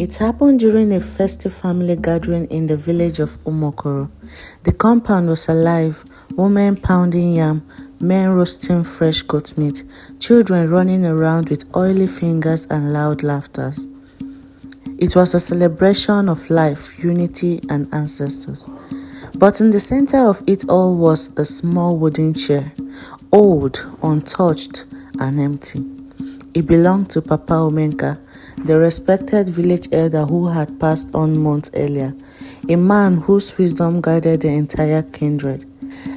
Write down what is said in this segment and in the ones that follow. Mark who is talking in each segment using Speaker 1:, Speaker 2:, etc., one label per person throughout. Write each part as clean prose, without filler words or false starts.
Speaker 1: It happened during a festive family gathering in the village of Umokoro. The compound was alive, women pounding yam, men roasting fresh goat meat, children running around with oily fingers and loud laughter. It was a celebration of life, unity, and ancestors. But in the center of it all was a small wooden chair, old, untouched, and empty. It belonged to Papa Omenka, the respected village elder who had passed on months earlier, a man whose wisdom guided the entire kindred.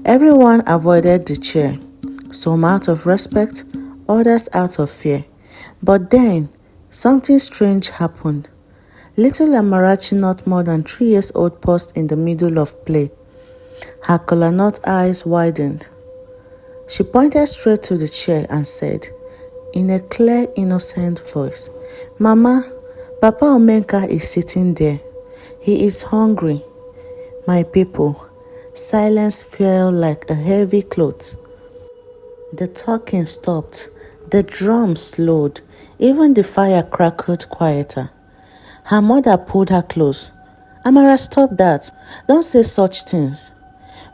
Speaker 1: Everyone avoided the chair, some out of respect, others out of fear. But then, something strange happened. Little Amarachi, not more than 3 years old, paused in the middle of play. Her kola-nut eyes widened. She pointed straight to the chair and said, in a clear, innocent voice, "Mama, Papa Omenka is sitting there. He is hungry." My people, silence fell like a heavy cloth. The talking stopped. The drums slowed. Even the fire crackled quieter. Her mother pulled her close. "Amara, stop that. Don't say such things."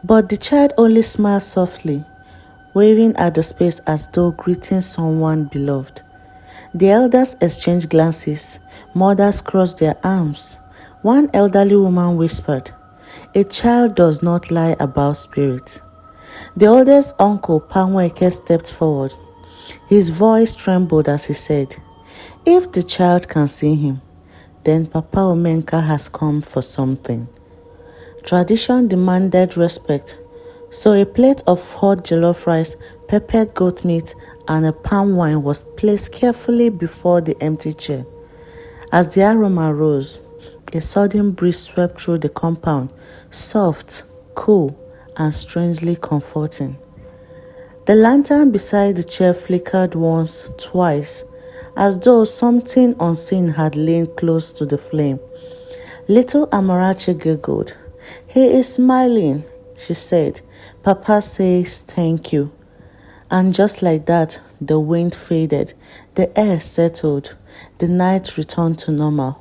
Speaker 1: But the child only smiled softly, waving at the space as though greeting someone beloved. The elders exchanged glances. Mothers crossed their arms. One elderly woman whispered, "A child does not lie about spirit." The oldest uncle, Panweke, stepped forward. His voice trembled as he said, "If the child can see him, then Papa Omenka has come for something." Tradition demanded respect, so a plate of hot jollof rice, peppered goat meat, and a palm wine was placed carefully before the empty chair. As the aroma rose, a sudden breeze swept through the compound, soft, cool, and strangely comforting. The lantern beside the chair flickered once, twice, as though something unseen had lain close to the flame. Little Amarachi giggled. "He is smiling," she said. "Papa says thank you." And just like that, the wind faded, the air settled, the night returned to normal.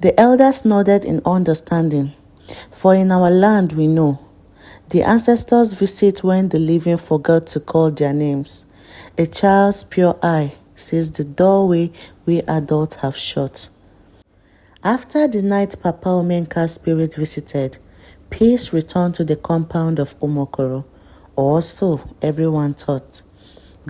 Speaker 1: The elders nodded in understanding, for in our land we know, the ancestors visit when the living forgot to call their names. A child's pure eye sees the doorway we adults have shut. After the night Papa Omenka's spirit visited, peace returned to the compound of Umokoro, or so everyone thought.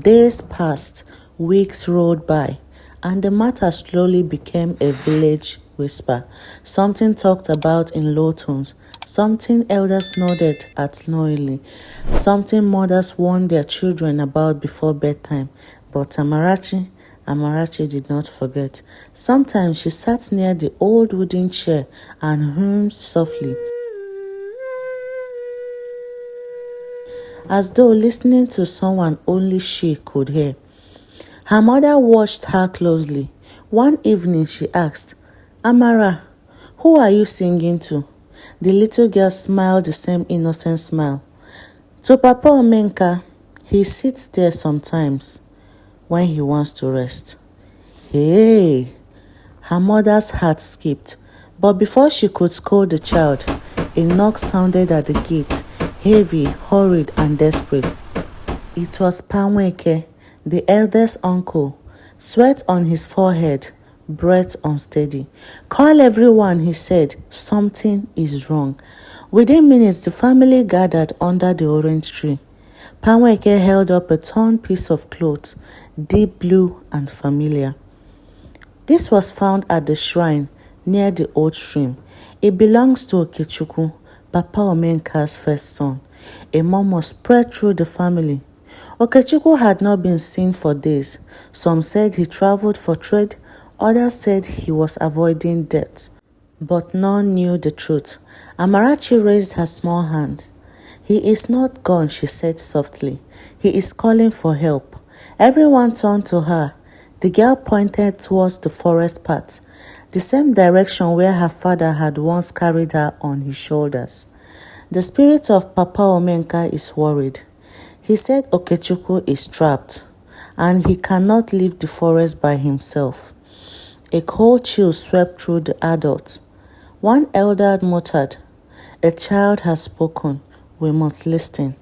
Speaker 1: Days passed, weeks rolled by, and the matter slowly became a village whisper, something talked about in low tones, something elders nodded at knowingly, something mothers warned their children about before bedtime. But Amarachi did not forget. Sometimes she sat near the old wooden chair and hummed softly, as though listening to someone only she could hear. Her mother watched her closely. One evening she asked, "Amara, who are you singing to?" The little girl smiled the same innocent smile. "To Papa Omenka. He sits there sometimes when he wants to rest." Hey! Her mother's heart skipped. But before she could scold the child, a knock sounded at the gate, heavy, hurried, and desperate. It was Panweke, the eldest uncle, sweat on his forehead, breath unsteady. "Call everyone," he said. "Something is wrong." Within minutes, the family gathered under the orange tree. Panweke held up a torn piece of cloth, deep blue and familiar. This was found at the shrine near the old stream. It belongs to Okechukwu, Papa Omenka's first son. A murmur spread through the family. Okechukwu had not been seen for days. Some said he traveled for trade, others said he was avoiding death. But none knew the truth. Amarachi raised her small hand. "He is not gone," she said softly. "He is calling for help." Everyone turned to her. The girl pointed towards the forest path, the same direction where her father had once carried her on his shoulders. "The spirit of Papa Omenka is worried. He said Okechukwu is trapped, and he cannot leave the forest by himself." A cold chill swept through the adults. One elder muttered, "A child has spoken. We must listen."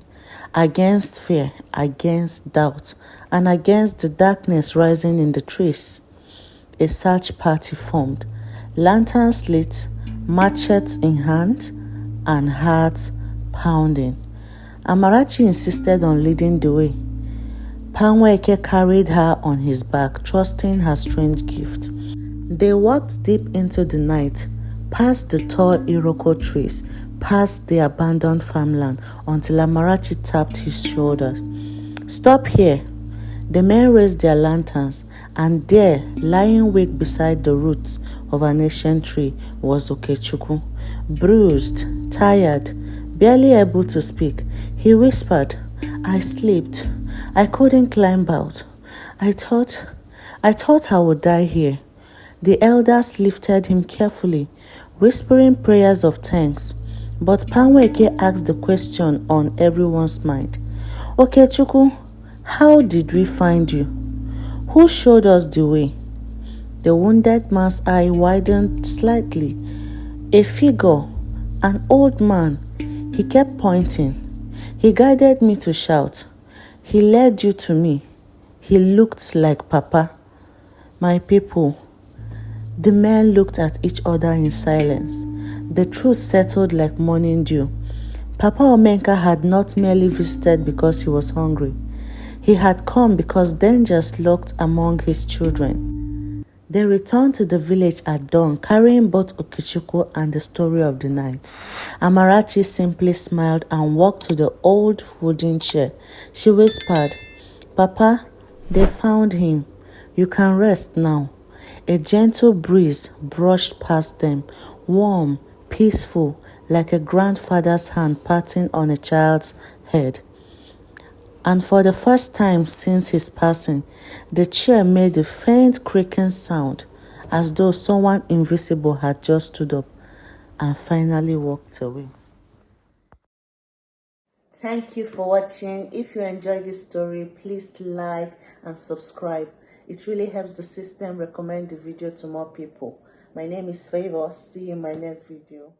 Speaker 1: Against fear, against doubt, and against the darkness rising in the trees, a search party formed. Lanterns lit, machetes in hand, and hearts pounding. Amarachi insisted on leading the way. Panweke carried her on his back, trusting her strange gift. They walked deep into the night, past the tall Iroko trees, past the abandoned farmland, until Amarachi tapped his shoulder. "Stop here." The men raised their lanterns, and there, lying weak beside the roots of an ancient tree, was Okechukwu. Bruised, tired, barely able to speak, he whispered, "I slept. I couldn't climb out. I thought I would die here." The elders lifted him carefully, whispering prayers of thanks. But Panweke asked the question on everyone's mind. "Okechukwu, how did we find you? Who showed us the way?" The wounded man's eye widened slightly. "A figure, an old man." He kept pointing. "He guided me to shout. He led you to me. He looked like Papa." "My people." The men looked at each other in silence. The truth settled like morning dew. Papa Omenka had not merely visited because he was hungry. He had come because dangers lurked among his children. They returned to the village at dawn, carrying both Okechukwu and the story of the night. Amarachi simply smiled and walked to the old wooden chair. She whispered, "Papa, they found him. You can rest now." A gentle breeze brushed past them, warm, peaceful, like a grandfather's hand patting on a child's head. And for the first time since his passing, the chair made a faint creaking sound, as though someone invisible had just stood up and finally walked away. Thank you for watching. If you enjoyed this story, please like and subscribe. It really helps the system recommend the video to more people. My name is Favor. See you in my next video.